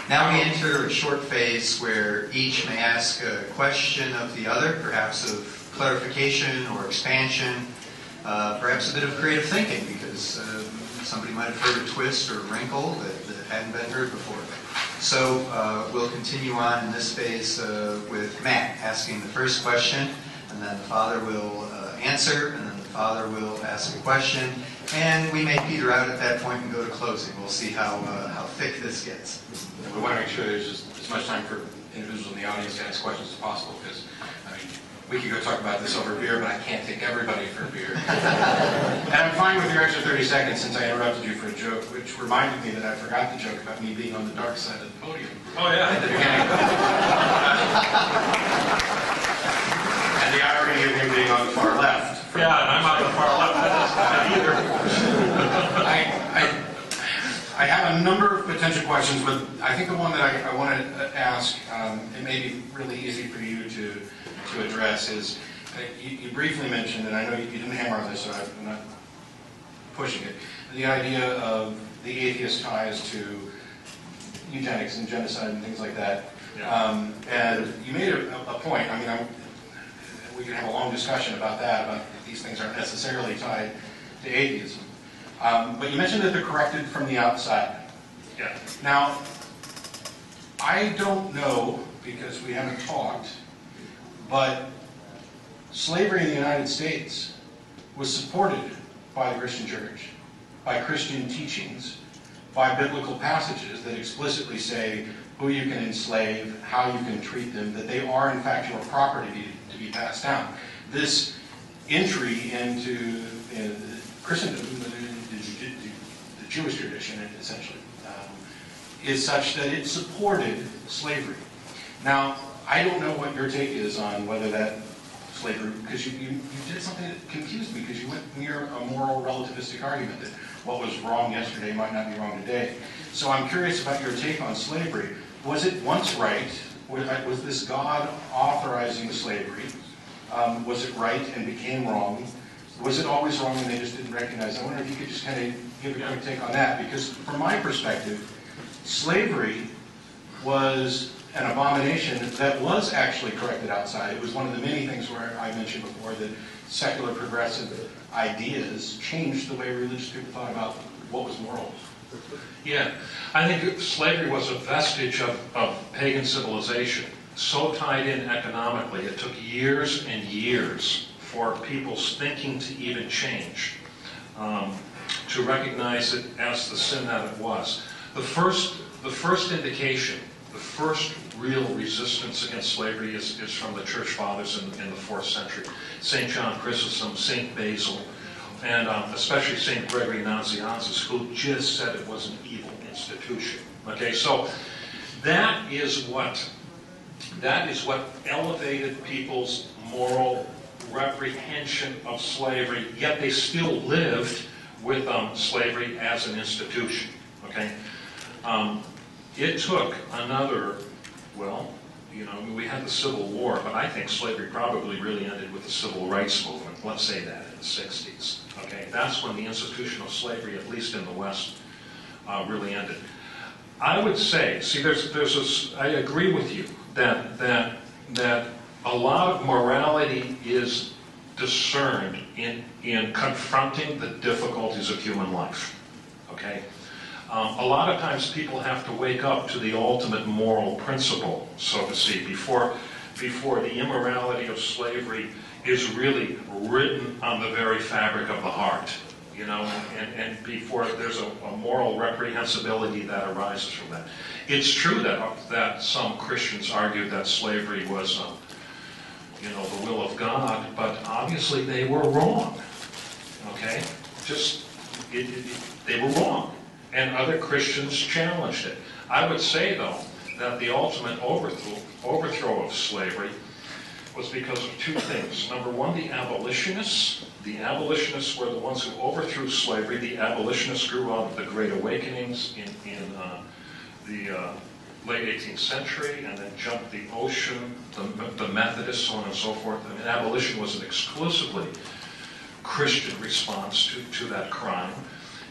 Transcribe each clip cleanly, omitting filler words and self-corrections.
Now we enter a short phase where each may ask a question of the other, perhaps of clarification or expansion, perhaps a bit of creative thinking, because somebody might have heard a twist or a wrinkle that hadn't been heard before. So we'll continue on in this phase with Matt asking the first question, and then the father will answer, and then the father will ask a question, and we may peter out at that point and go to closing. We'll see how thick this gets. We want to make sure there's just as much time for individuals in the audience to ask questions as possible, because we could go talk about this over beer, but I can't take everybody for a beer. And I'm fine with your extra 30 seconds since I interrupted you for a joke, which reminded me that I forgot the joke about me being on the dark side of the podium. Oh, yeah. At the beginning. And the irony of him being on the far left. Yeah, and I'm on the far left. That's not either. I have a number of potential questions, but I think the one that I want to ask, it may be really easy for you to address, is you briefly mentioned, and I know you didn't hammer on this, so I'm not pushing it, the idea of the atheist ties to eugenics and genocide and things like that. Yeah. And you made a point. I mean, we can have a long discussion about that, about these things aren't necessarily tied to atheism. But you mentioned that they're corrected from the outside. Yeah. Now, I don't know, because we haven't talked, but slavery in the United States was supported by the Christian church, by Christian teachings, by biblical passages that explicitly say who you can enslave, how you can treat them, that they are in fact your property to be passed down. This entry into Christendom, the Jewish tradition, essentially, is such that it supported slavery. Now, I don't know what your take is on whether that slavery, because you did something that confused me, because you went near a moral relativistic argument that what was wrong yesterday might not be wrong today. So I'm curious about your take on slavery. Was it once right? Was this God authorizing slavery? Was it right and became wrong? Was it always wrong and they just didn't recognize it? I wonder if you could just kind of give a quick take on that, because from my perspective, slavery was an abomination that was actually corrected outside. It was one of the many things where I mentioned before that secular progressive ideas changed the way religious people thought about what was moral. Yeah, I think slavery was a vestige of pagan civilization, so tied in economically, it took years and years for people's thinking to even change, to recognize it as the sin that it was. The first indication, the first real resistance against slavery is from the church fathers in the 4th century. St. John Chrysostom, St. Basil, and especially St. Gregory Nazianzus, who just said it was an evil institution. Okay, so that is what elevated people's moral reprehension of slavery, yet they still lived with slavery as an institution. Okay, it took another, well, you know, we had the Civil War, but I think slavery probably really ended with the Civil Rights Movement. Let's say that in the 60s. Okay, that's when the institution of slavery, at least in the West, really ended. I would say, see, I agree with you that a lot of morality is discerned in confronting the difficulties of human life. Okay. A lot of times people have to wake up to the ultimate moral principle, so to speak, before the immorality of slavery is really written on the very fabric of the heart, you know, and before there's a moral reprehensibility that arises from that. It's true that some Christians argued that slavery was, you know, the will of God, but obviously they were wrong, okay? They were wrong. And other Christians challenged it. I would say, though, that the ultimate overthrow of slavery was because of two things. Number one, the abolitionists. The abolitionists were the ones who overthrew slavery. The abolitionists grew out of the Great Awakenings in the late 18th century, and then jumped the ocean, the Methodists, so on and so forth. I mean, abolition was an exclusively Christian response to that crime.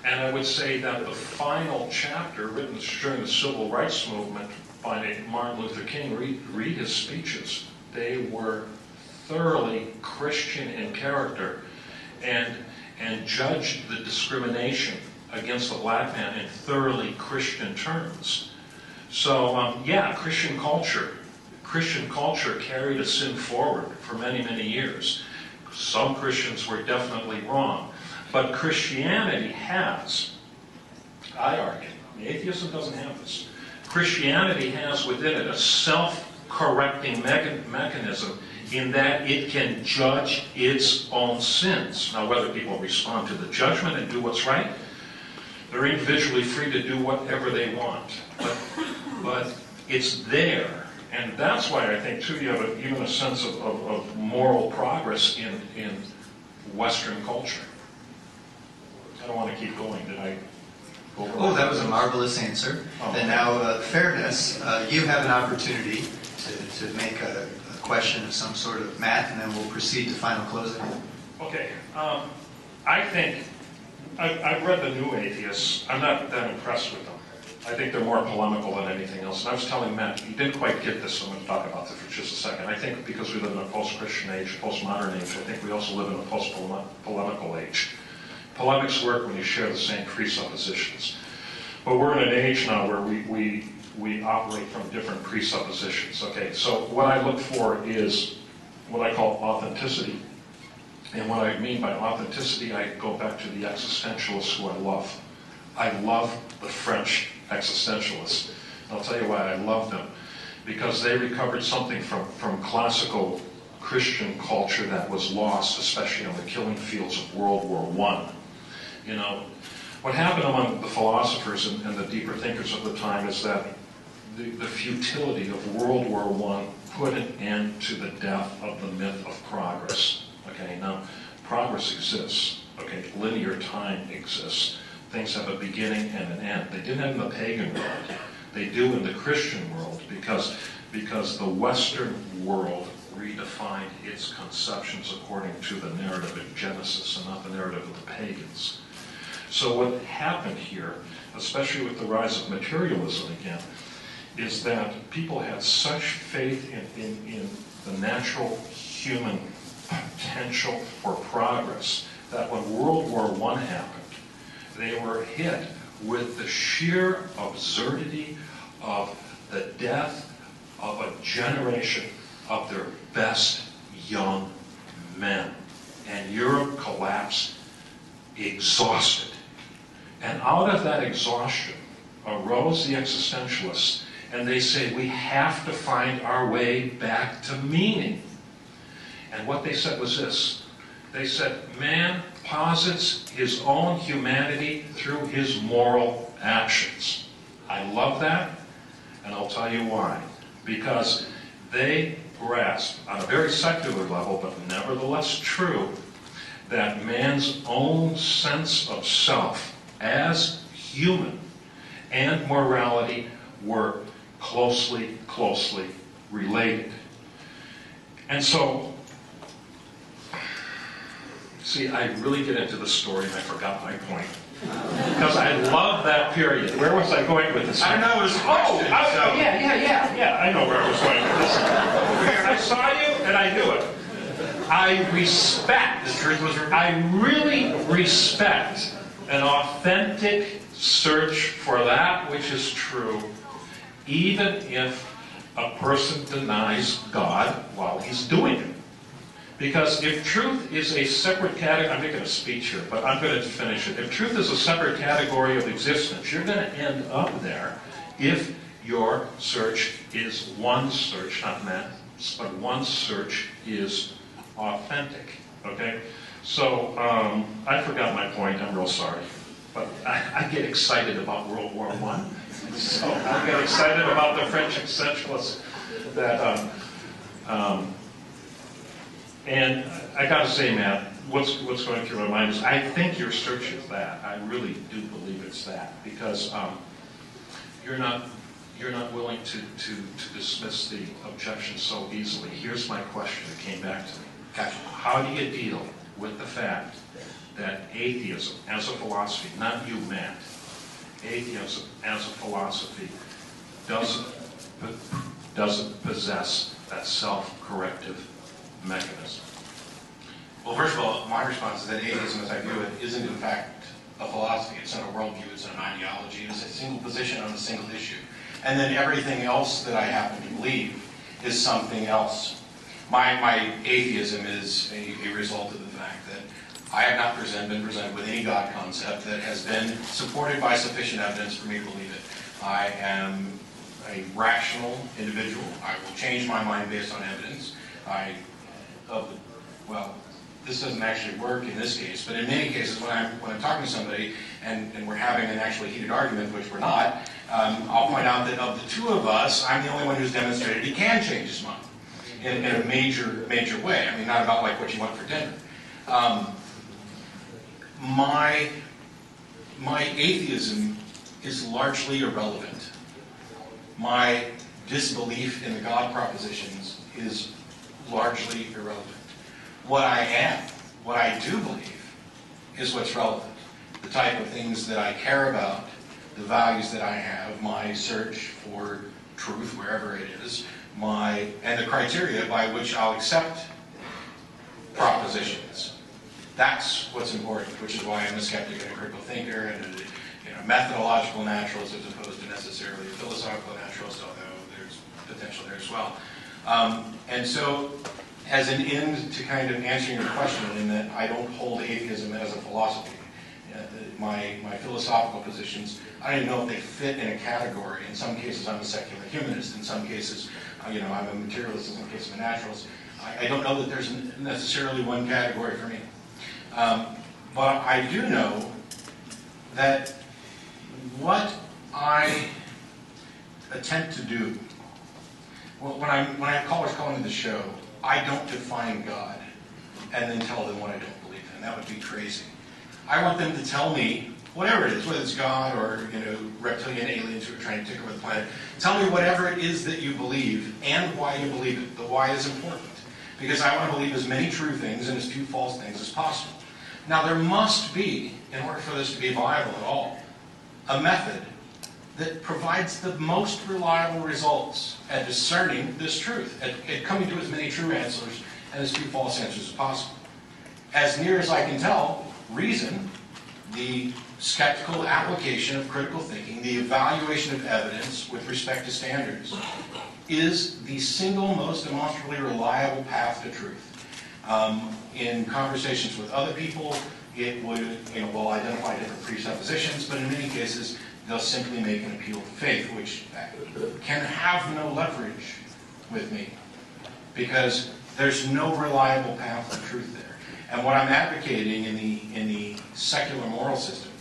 And I would say that the final chapter, written during the Civil Rights Movement by Martin Luther King, read his speeches. They were thoroughly Christian in character and judged the discrimination against the black man in thoroughly Christian terms. So, yeah, Christian culture carried a sin forward for many, many years. Some Christians were definitely wrong. But Christianity has, I argue, atheism doesn't have this. Christianity has within it a self-correcting mechanism in that it can judge its own sins. Now, whether people respond to the judgment and do what's right, they're individually free to do whatever they want. But it's there. And that's why I think, too, you have even a sense of moral progress in Western culture. I don't want to keep going. Did I go over? Oh, that was a marvelous answer. Oh. And now, fairness, you have an opportunity to make a question of some sort of math, and then we'll proceed to final closing. Okay. I think, I've read the New Atheists. I'm not that impressed with them. I think they're more polemical than anything else. And I was telling Matt, he didn't quite get this, so I'm going to talk about this for just a second. I think because we live in a post-Christian age, postmodern age, I think we also live in a post-polemical age. Polemics work when you share the same presuppositions. But we're in an age now where we operate from different presuppositions. Okay, so what I look for is what I call authenticity. And what I mean by authenticity, I go back to the existentialists who I love. I love the French existentialists. I'll tell you why I love them. Because they recovered something from classical Christian culture that was lost, especially on the killing fields of World War I. You know, what happened among the philosophers and the deeper thinkers of the time is that the futility of World War I put an end to the death of the myth of progress. Okay, now, progress exists. Okay, linear time exists. Things have a beginning and an end. They didn't have in the pagan world. They do in the Christian world because the Western world redefined its conceptions according to the narrative in Genesis and not the narrative of the pagans. So what happened here, especially with the rise of materialism again, is that people had such faith in the natural human potential for progress that when World War I happened, they were hit with the sheer absurdity of the death of a generation of their best young men. And Europe collapsed exhausted. And out of that exhaustion arose the existentialists, and they say we have to find our way back to meaning. And what they said was this. They said, man posits his own humanity through his moral actions. I love that, and I'll tell you why. Because they grasp, on a very secular level, but nevertheless true, that man's own sense of self as human and morality were closely related. And so, see, I really get into the story and I forgot my point. Because I love that period. Where was I going with this? I don't know, it was a question. Yeah, I know where I was going with this. I saw you and I knew it. I really respect an authentic search for that which is true, even if a person denies God while he's doing it. Because if truth is a separate category, I'm making a speech here, but I'm going to finish it. If truth is a separate category of existence, you're going to end up there if your search is one search, not math, but one search is authentic. Okay? So, I forgot my point. I'm real sorry. But I get excited about World War I. So I get excited about the French existentialists that, and I got to say, Matt, what's going through my mind is I think your search is that. I really do believe it's that because you're not willing to dismiss the objection so easily. Here's my question that came back to me. Gotcha. How do you deal with the fact that atheism as a philosophy, not you, Matt, atheism as a philosophy doesn't possess that self-corrective mechanism? Well, first of all, my response is that atheism, as I view it, isn't in fact a philosophy. It's not a worldview. It's not an ideology. It's a single position on a single issue. And then everything else that I happen to believe is something else. My atheism is a result of the fact that I have not been presented with any God concept that has been supported by sufficient evidence for me to believe it. I am a rational individual. I will change my mind based on evidence. This doesn't actually work in this case, but in many cases when I'm talking to somebody and we're having an actually heated argument, which we're not, I'll point out that of the two of us, I'm the only one who's demonstrated he can change his mind in a major way. I mean, not about like what you want for dinner. My atheism is largely irrelevant. My disbelief in the God propositions is largely irrelevant. What I do believe, is what's relevant. The type of things that I care about, the values that I have, my search for truth, wherever it is, and the criteria by which I'll accept propositions. That's what's important, which is why I'm a skeptic and a critical thinker and a methodological naturalist as opposed to necessarily a philosophical naturalist, although there's potential there as well. And so, as an end to kind of answering your question, in that I don't hold atheism as a philosophy. My philosophical positions, I don't even know if they fit in a category. In some cases, I'm a secular humanist. In some cases, I'm a materialist. In some cases, I'm a naturalist. I don't know that there's necessarily one category for me. But I do know that what I attempt to do, when I have callers calling to the show, I don't define God and then tell them what I don't believe in. That would be crazy. I want them to tell me whatever it is, whether it's God or reptilian aliens who are trying to take over the planet. Tell me whatever it is that you believe and why you believe it. The why is important because I want to believe as many true things and as few false things as possible. Now there must be, in order for this to be viable at all, a method that provides the most reliable results at discerning this truth, at coming to as many true answers and as few false answers as possible. As near as I can tell, reason, the skeptical application of critical thinking, the evaluation of evidence with respect to standards, is the single most demonstrably reliable path to truth. In conversations with other people, it would, will identify different presuppositions, but in many cases, they'll simply make an appeal to faith, which can have no leverage with me, because there's no reliable path to truth there. And what I'm advocating in the secular moral system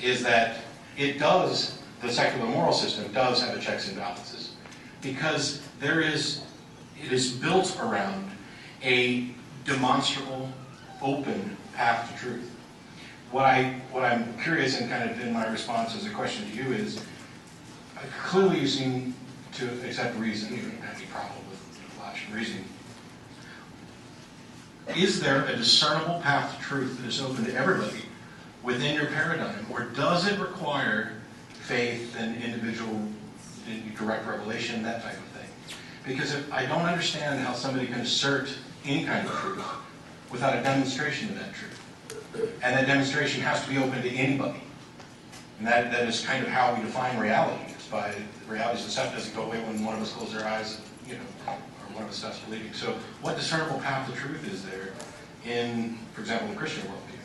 is that the secular moral system does have a checks and balances, because it is built around a demonstrable, open path to truth. What I'm curious and kind of in my response as a question to you is, clearly you seem to accept reason. You don't have any problem with logic and reasoning. Is there a discernible path to truth that is open to everybody within your paradigm, or does it require faith and individual direct revelation, that type of thing? Because I don't understand how somebody can assert any kind of truth without a demonstration of that truth. And that demonstration has to be open to anybody. And that is kind of how we define reality. It's by reality's the stuff doesn't go away when one of us closes our eyes, or one of us stops believing. So what discernible path to truth is there in, for example, the Christian worldview?